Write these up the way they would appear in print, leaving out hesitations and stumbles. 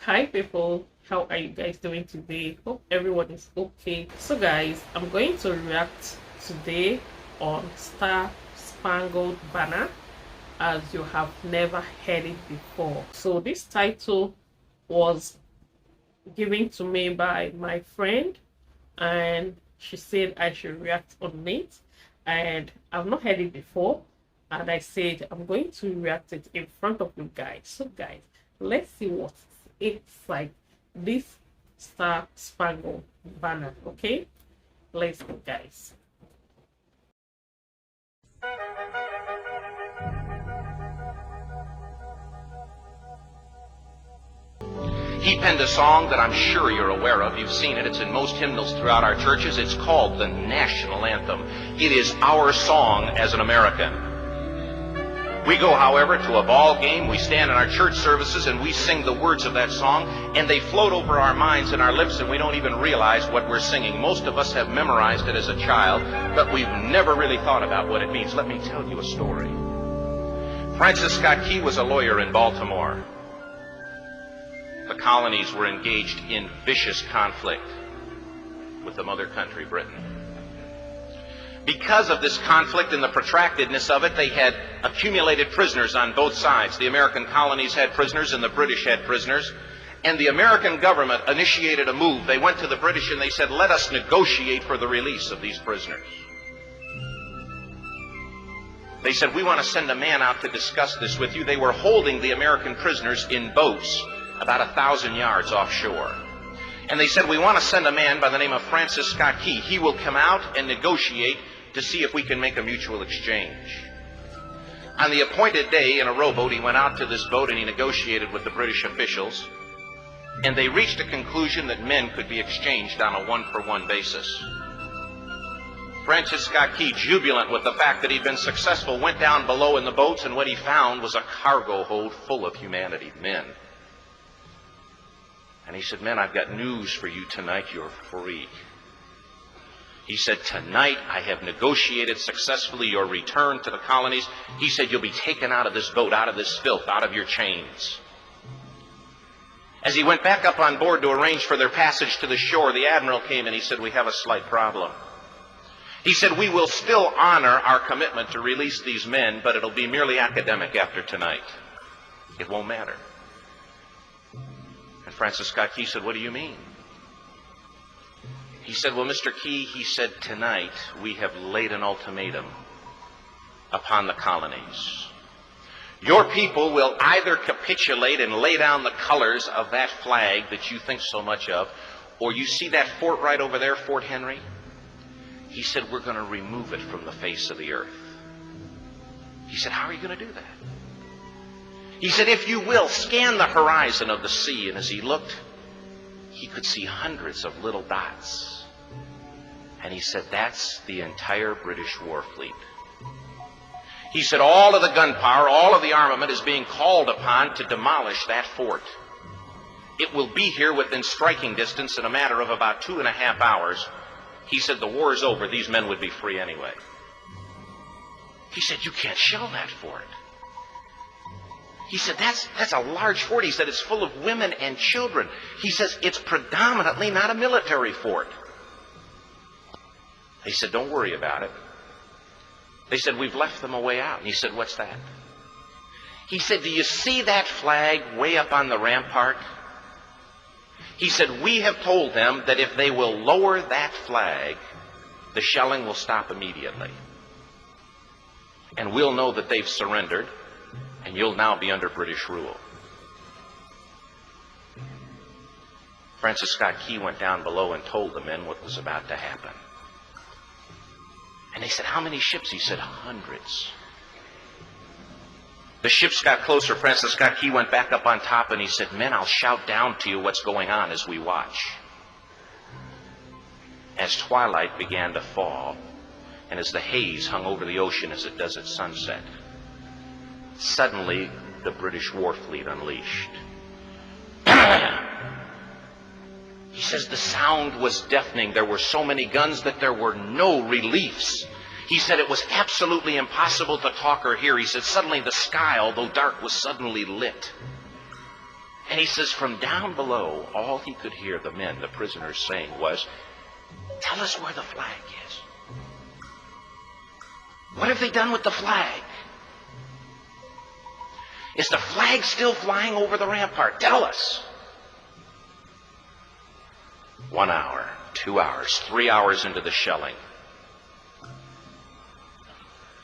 Hi people, how are you guys doing today? Hope everyone is okay. So guys, I'm going to react today on Star Spangled Banner as you have never heard it before. So this title was given to me by my friend and she said I should react on it, and I've not heard it before, and I said I'm going to react it in front of you guys. So guys, let's see what it's like, this Star Spangled Banner. Okay, let's go guys. He penned a song that I'm sure you're aware of. You've seen it. It's in most hymnals throughout our churches. It's called the National Anthem. It is our song as an American. We go, however, to a ball game. We stand in our church services and we sing the words of that song, and they float over our minds and our lips, and we don't even realize what we're singing. Most of us have memorized it as a child, but we've never really thought about what it means. Let me tell you a story. Francis Scott Key was a lawyer in Baltimore. The colonies were engaged in vicious conflict with the mother country, Britain. Because of this conflict and the protractedness of it, they had accumulated prisoners on both sides. The American colonies had prisoners and the British had prisoners. And the American government initiated a move. They went to the British and they said, let us negotiate for the release of these prisoners. They said, we want to send a man out to discuss this with you. They were holding the American prisoners in boats about 1,000 yards offshore. And they said, we want to send a man by the name of Francis Scott Key. He will come out and negotiate to see if we can make a mutual exchange. On the appointed day, in a rowboat, he went out to this boat and he negotiated with the British officials. And they reached a conclusion that men could be exchanged on a one-for-one basis. Francis Scott Key, jubilant with the fact that he'd been successful, went down below in the boats, and what he found was a cargo hold full of humanity, men. And he said, men, I've got news for you tonight. You're free. He said, tonight I have negotiated successfully your return to the colonies. He said, you'll be taken out of this boat, out of this filth, out of your chains. As he went back up on board to arrange for their passage to the shore, the admiral came and he said, we have a slight problem. He said, we will still honor our commitment to release these men, but it'll be merely academic after tonight. It won't matter. And Francis Scott Key said, what do you mean? He said, well, Mr. Key, he said, tonight we have laid an ultimatum upon the colonies. Your people will either capitulate and lay down the colors of that flag that you think so much of, or you see that fort right over there, Fort Henry? He said, we're going to remove it from the face of the earth. He said, how are you going to do that? He said, if you will, scan the horizon of the sea. And as he looked, he could see hundreds of little dots. And he said, that's the entire British war fleet. He said, all of the gunpowder, all of the armament is being called upon to demolish that fort. It will be here within striking distance in a matter of about 2.5 hours. He said, the war's over. These men would be free anyway. He said, you can't shell that fort. He said, that's a large fort. He said, it's full of women and children. He says, it's predominantly not a military fort. He said, don't worry about it. They said, we've left them a way out. And he said, what's that? He said, do you see that flag way up on the rampart? He said, we have told them that if they will lower that flag, the shelling will stop immediately. And we'll know that they've surrendered, and you'll now be under British rule. Francis Scott Key went down below and told the men what was about to happen. And they said, how many ships? He said, hundreds. The ships got closer. Francis Scott Key went back up on top and he said, men, I'll shout down to you what's going on as we watch. As twilight began to fall, and as the haze hung over the ocean as it does at sunset, suddenly the British war fleet unleashed. He says the sound was deafening. There were so many guns that there were no reliefs. He said it was absolutely impossible to talk or hear. He said suddenly the sky, although dark, was suddenly lit. And he says, from down below, all he could hear the men, the prisoners, saying was, tell us where the flag is. What have they done with the flag? Is the flag still flying over the rampart? Tell us. 1 hour, 2 hours, 3 hours into the shelling.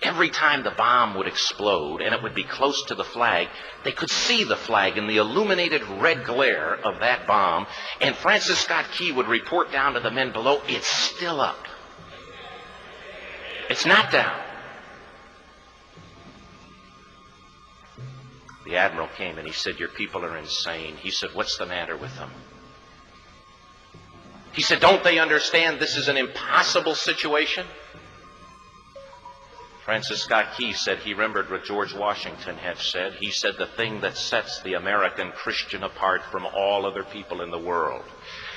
Every time the bomb would explode and it would be close to the flag, they could see the flag in the illuminated red glare of that bomb, and Francis Scott Key would report down to the men below, it's still up. It's not down. The admiral came and he said, your people are insane. He said, what's the matter with them? He said, don't they understand this is an impossible situation? Francis Scott Key said he remembered what George Washington had said. He said the thing that sets the American Christian apart from all other people in the world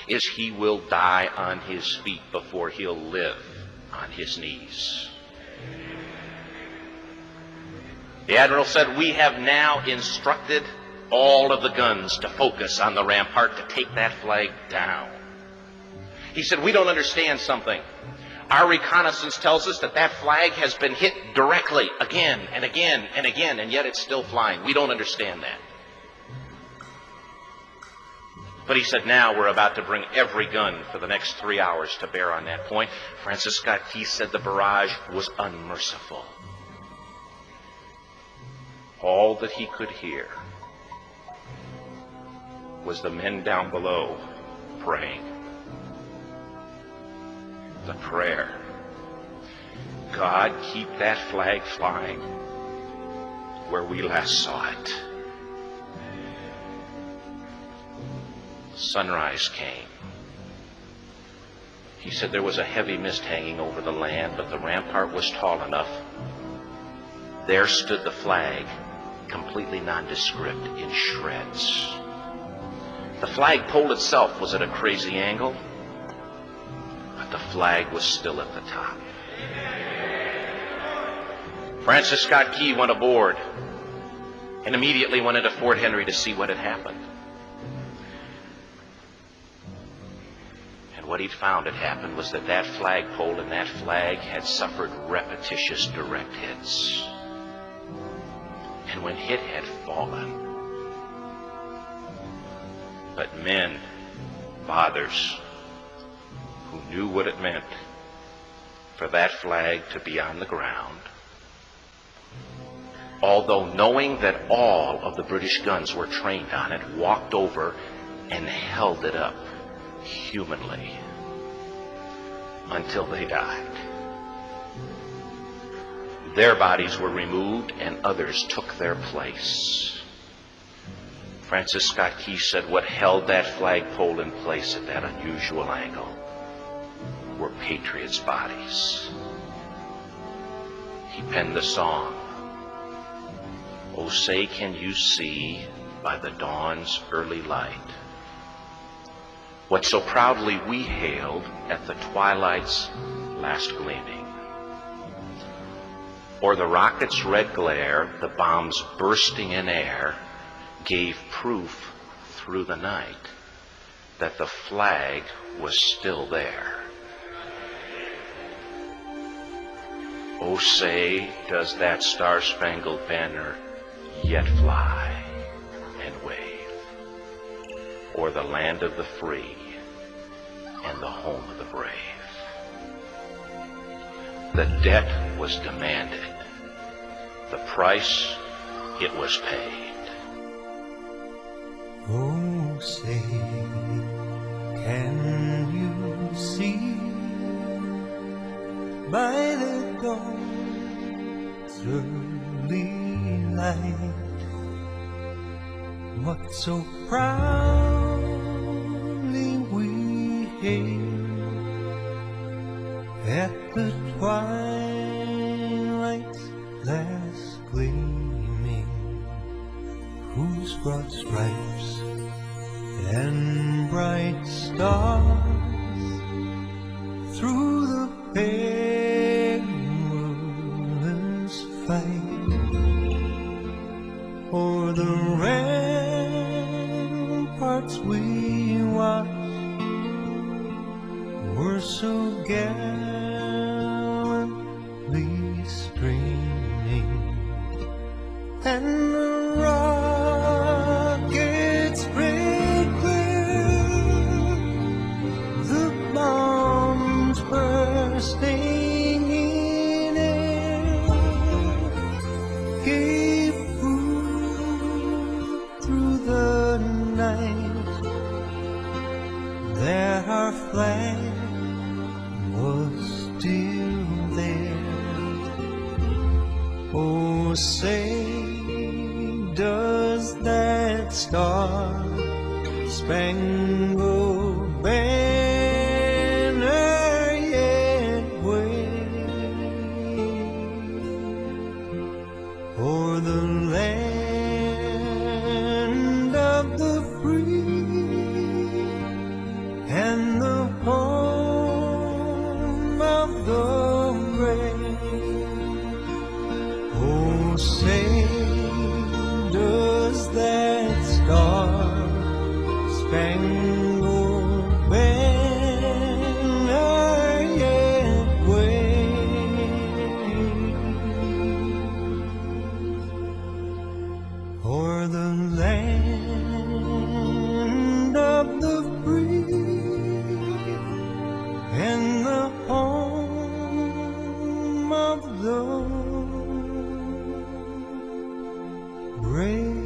is he will die on his feet before he'll live on his knees. The admiral said, we have now instructed all of the guns to focus on the rampart to take that flag down. He said, we don't understand something. Our reconnaissance tells us that that flag has been hit directly again and again and again, and yet it's still flying. We don't understand that. But he said, now we're about to bring every gun for the next 3 hours to bear on that point. Francis Scott Key said the barrage was unmerciful. All that he could hear was the men down below praying. The prayer, God, keep that flag flying where we last saw it. Sunrise came. He said there was a heavy mist hanging over the land, but the rampart was tall enough. There stood the flag, completely nondescript, in shreds. The flagpole itself was at a crazy angle, the flag was still at the top. Francis Scott Key went aboard and immediately went into Fort Henry to see what had happened. And what he'd found had happened was that that flagpole and that flag had suffered repetitious direct hits. And when it had fallen, but men, fathers, who knew what it meant for that flag to be on the ground, although knowing that all of the British guns were trained on it, walked over and held it up humanly until they died. Their bodies were removed and others took their place. Francis Scott Key said what held that flagpole in place at that unusual angle were patriots' bodies. He penned the song, "Oh, say can you see by the dawn's early light what so proudly we hailed at the twilight's last gleaming? Or the rocket's red glare, the bombs bursting in air, gave proof through the night that the flag was still there. Oh, say, does that star-spangled banner yet fly and wave o'er the land of the free and the home of the brave? The debt was demanded. The price, it was paid." Oh, say, can you see by the dawn's early light what so proudly we hailed at the twilight's last gleaming, whose broad stripes and bright stars through the perilous fight o'er the we watched were so gallantly streaming, and the rockets sprayed clear, the bombs bursting in air gave proof through the night that our flag was still there. Oh, say, does that star-spangled banner yet wave o'er the land of the free and the home of the brave? Oh, say, does that star-spangled banner yet wave o'er the land of the free and the home of the brave?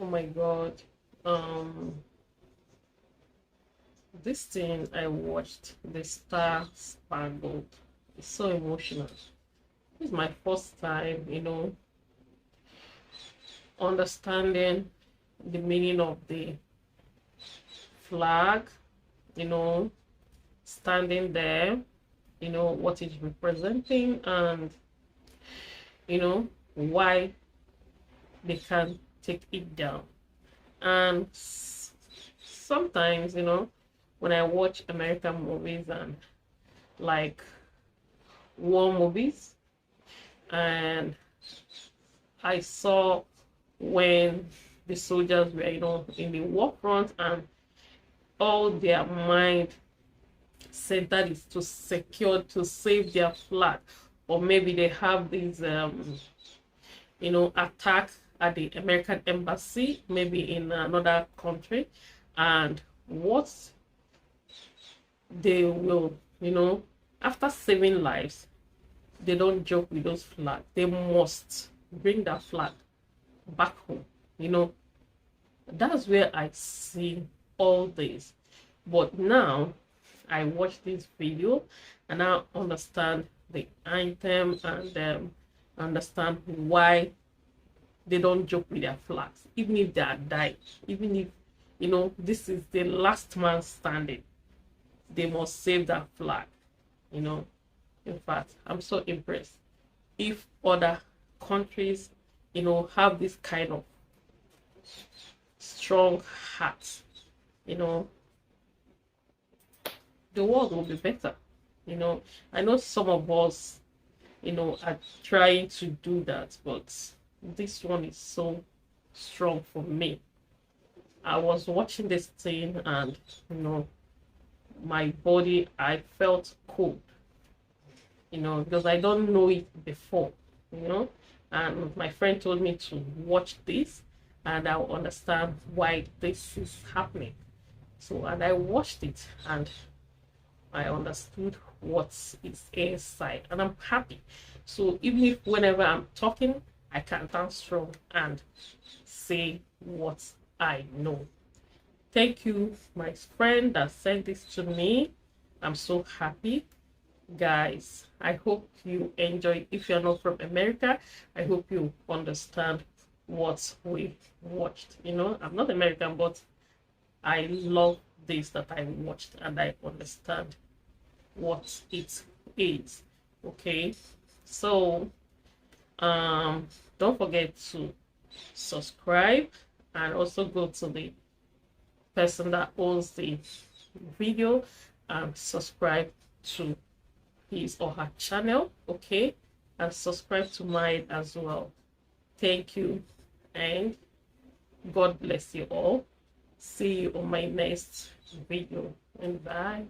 Oh my god. This thing I watched, the Star Spangled, it's so emotional. It's my first time, understanding the meaning of the flag, standing there, what it's representing, and why they can take it down. And sometimes, when I watch American movies and like war movies, and I saw when the soldiers were, in the war front, and all their mind centered is to secure, to save their flag, or maybe they have these attack at the American embassy, maybe in another country, and what they will, after saving lives, they don't joke with those flags. They must bring that flag back home. That's where I see all this. But now I watch this video and I understand the anthem, and understand why they don't joke with their flags, even if they are dying, even if this is the last man standing. They must save that flag. In fact, I'm so impressed. If other countries have this kind of strong heart, the world will be better. I know some of us are trying to do that, but this one is so strong for me. I was watching this thing, and my body, I felt cold, because I don't know it before, and my friend told me to watch this and I'll understand why this is happening. So, and I watched it and I understood what is inside, and I'm happy. So even if whenever I'm talking, I can stand strong and say what I know. Thank you, my friend that sent this to me. I'm so happy. Guys, I hope you enjoy. If you're not from America, I hope you understand what we watched. I'm not American, but I love this that I watched, and I understand what it is. Okay, so don't forget to subscribe, and also go to the person that owns the video and subscribe to his or her channel. Okay, and subscribe to mine as well. Thank you, and God bless you all. See you on my next video, and bye.